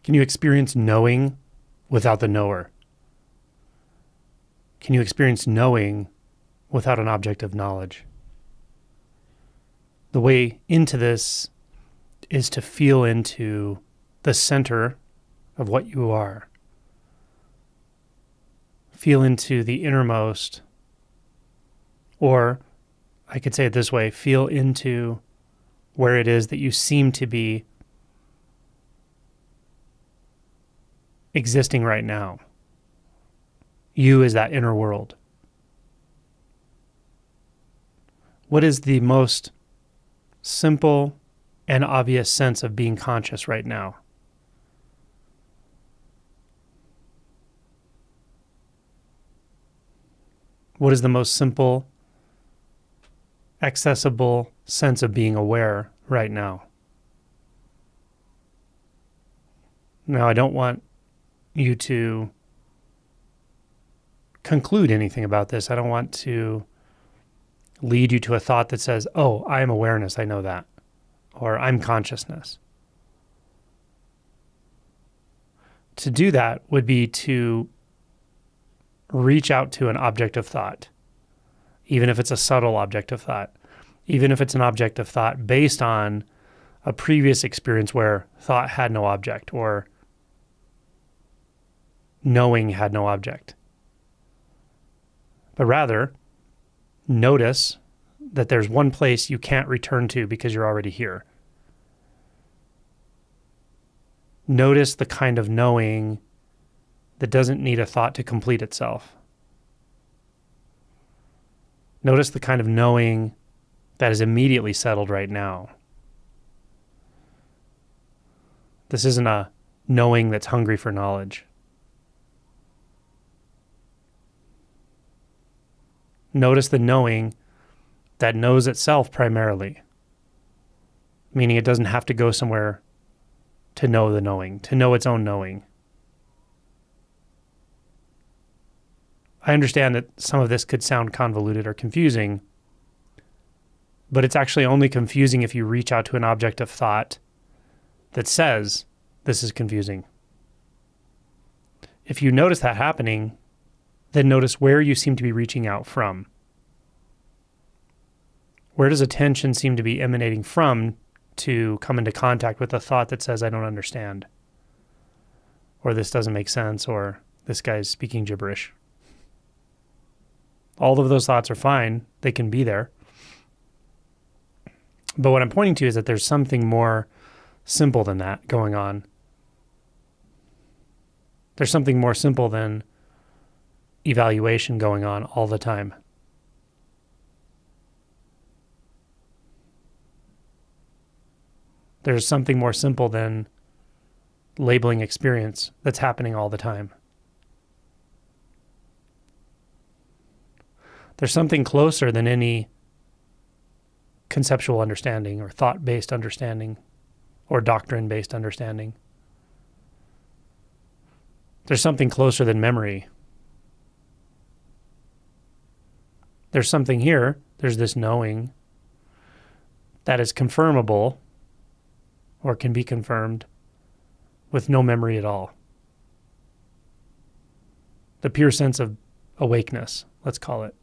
Can you experience knowing without the knower? Can you experience knowing without an object of knowledge? The way into this is to feel into the center of what you are. Feel into the innermost, or I could say it this way, feel into where it is that you seem to be existing right now. You is that inner world. What is the most simple and obvious sense of being conscious right now? What is the most simple, accessible sense of being aware right now? Now, I don't want you to conclude anything about this. I don't want to lead you to a thought that says, oh, I am awareness, I know that, or I'm consciousness. To do that would be to reach out to an object of thought, even if it's a subtle object of thought, even if it's an object of thought based on a previous experience where thought had no object or knowing had no object. But rather, notice that there's one place you can't return to because you're already here. Notice the kind of knowing that doesn't need a thought to complete itself. Notice the kind of knowing that is immediately settled right now. This isn't a knowing that's hungry for knowledge. Notice the knowing that knows itself primarily, meaning it doesn't have to go somewhere to know the knowing, to know its own knowing. I understand that some of this could sound convoluted or confusing, but it's actually only confusing if you reach out to an object of thought that says this is confusing. If you notice that happening, then notice where you seem to be reaching out from. Where does attention seem to be emanating from to come into contact with a thought that says, I don't understand, or this doesn't make sense, or this guy's speaking gibberish? All of those thoughts are fine. They can be there. But what I'm pointing to is that there's something more simple than that going on. There's something more simple than evaluation going on all the time. There's something more simple than labeling experience that's happening all the time. There's something closer than any conceptual understanding or thought-based understanding or doctrine-based understanding. There's something closer than memory. There's something here, there's this knowing that is confirmable or can be confirmed with no memory at all. The pure sense of awakeness, let's call it.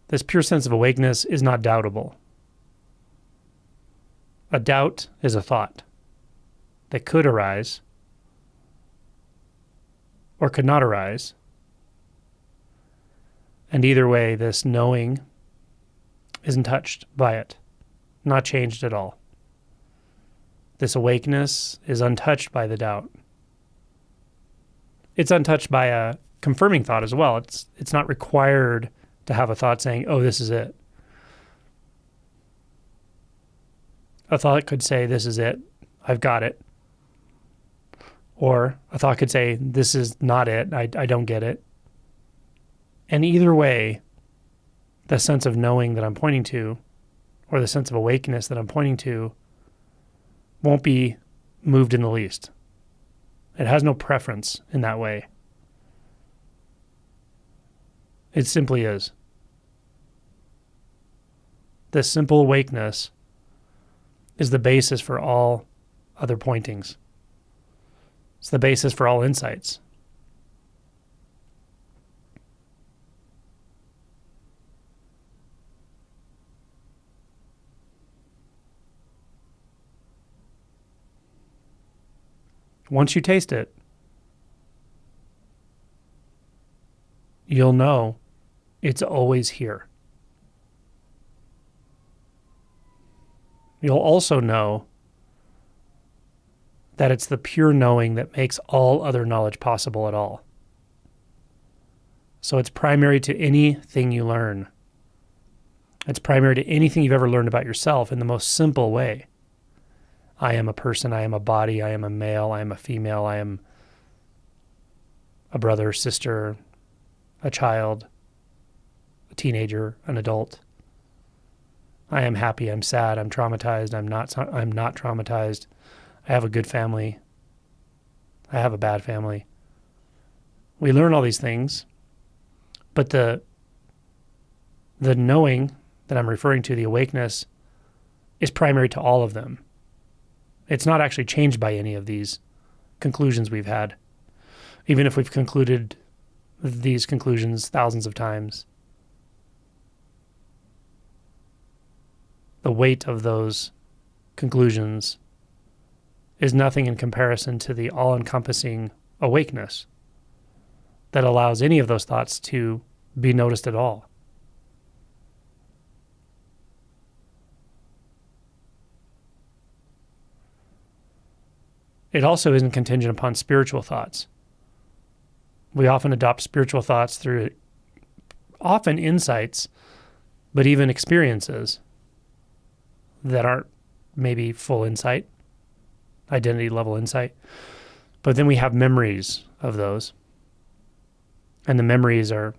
This pure sense of awakeness is not doubtable. A doubt is a thought that could arise or could not arise. And either way, this knowing isn't touched by it, not changed at all. This awakeness is untouched by the doubt. It's untouched by a confirming thought as well. It's not required to have a thought saying, oh, this is it. A thought could say, this is it, I've got it. Or a thought could say, this is not it, I don't get it. And either way, the sense of knowing that I'm pointing to, or the sense of awakeness that I'm pointing to, won't be moved in the least. It has no preference in that way. It simply is. This simple awakeness is the basis for all other pointings. It's the basis for all insights. Once you taste it, you'll know it's always here. You'll also know that it's the pure knowing that makes all other knowledge possible at all. So it's primary to anything you learn. It's primary to anything you've ever learned about yourself in the most simple way. I am a person, I am a body, I am a male, I am a female, I am a brother, sister, a child, a teenager, an adult. I am happy, I'm sad, I'm traumatized, I'm not traumatized. I have a good family. I have a bad family. We learn all these things, but the knowing that I'm referring to, the awakeness, is primary to all of them. It's not actually changed by any of these conclusions we've had, even if we've concluded these conclusions thousands of times. The weight of those conclusions is nothing in comparison to the all-encompassing awakeness that allows any of those thoughts to be noticed at all. It also isn't contingent upon spiritual thoughts. We often adopt spiritual thoughts through often insights, but even experiences that aren't maybe full insight, identity level insight. But then we have memories of those. And the memories are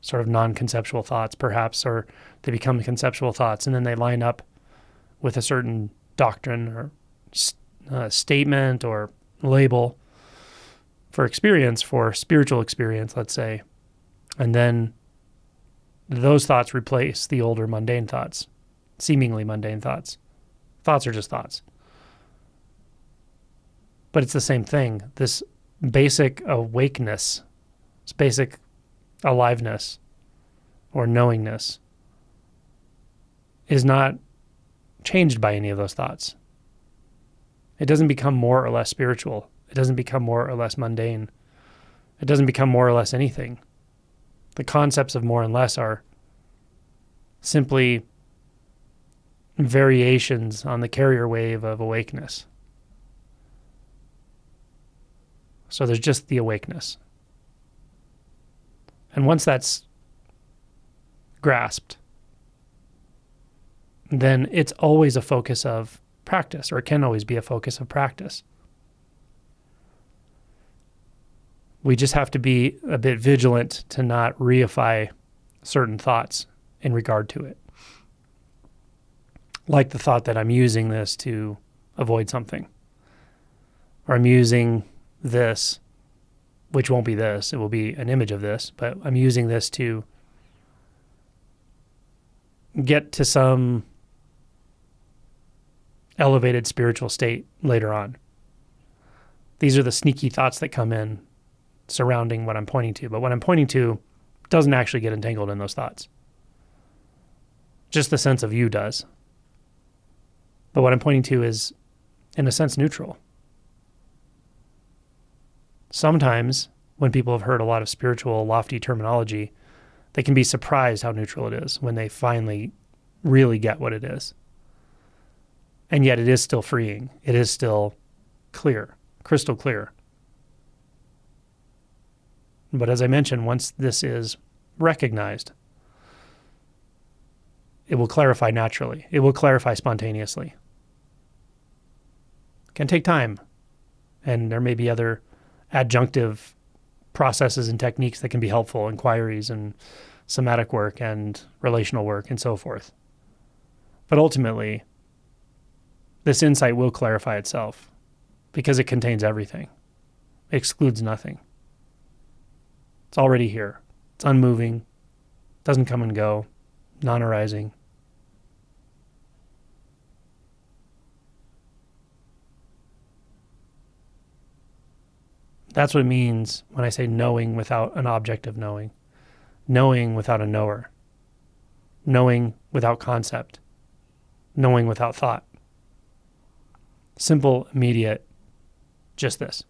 sort of non-conceptual thoughts, perhaps, or they become conceptual thoughts, and then they line up with a certain doctrine or statement or label for experience, for spiritual experience, let's say. And then those thoughts replace the older mundane thoughts, seemingly mundane thoughts. Thoughts are just thoughts. But it's the same thing. This basic awakeness, this basic aliveness or knowingness is not changed by any of those thoughts. It doesn't become more or less spiritual. It doesn't become more or less mundane. It doesn't become more or less anything. The concepts of more and less are simply variations on the carrier wave of awakeness. So there's just the awakeness. And once that's grasped, then it's always a focus of practice, or it can always be a focus of practice. We just have to be a bit vigilant to not reify certain thoughts in regard to it. Like the thought that I'm using this to avoid something. Or I'm using this, which won't be this, it will be an image of this, but I'm using this to get to some elevated spiritual state later on. These are the sneaky thoughts that come in surrounding what I'm pointing to. But what I'm pointing to doesn't actually get entangled in those thoughts. Just the sense of you does. But what I'm pointing to is, in a sense, neutral. Sometimes, when people have heard a lot of spiritual, lofty terminology, they can be surprised how neutral it is when they finally really get what it is. And yet it is still freeing. It is still clear, crystal clear. But as I mentioned, once this is recognized, it will clarify naturally. It will clarify spontaneously. It can take time. And there may be other adjunctive processes and techniques that can be helpful, inquiries and somatic work and relational work and so forth. But ultimately, this insight will clarify itself because it contains everything. It excludes nothing. It's already here. It's unmoving, doesn't come and go, non-arising. That's what it means when I say knowing without an object of knowing without a knower, knowing without concept, knowing without thought. Simple, immediate, just this.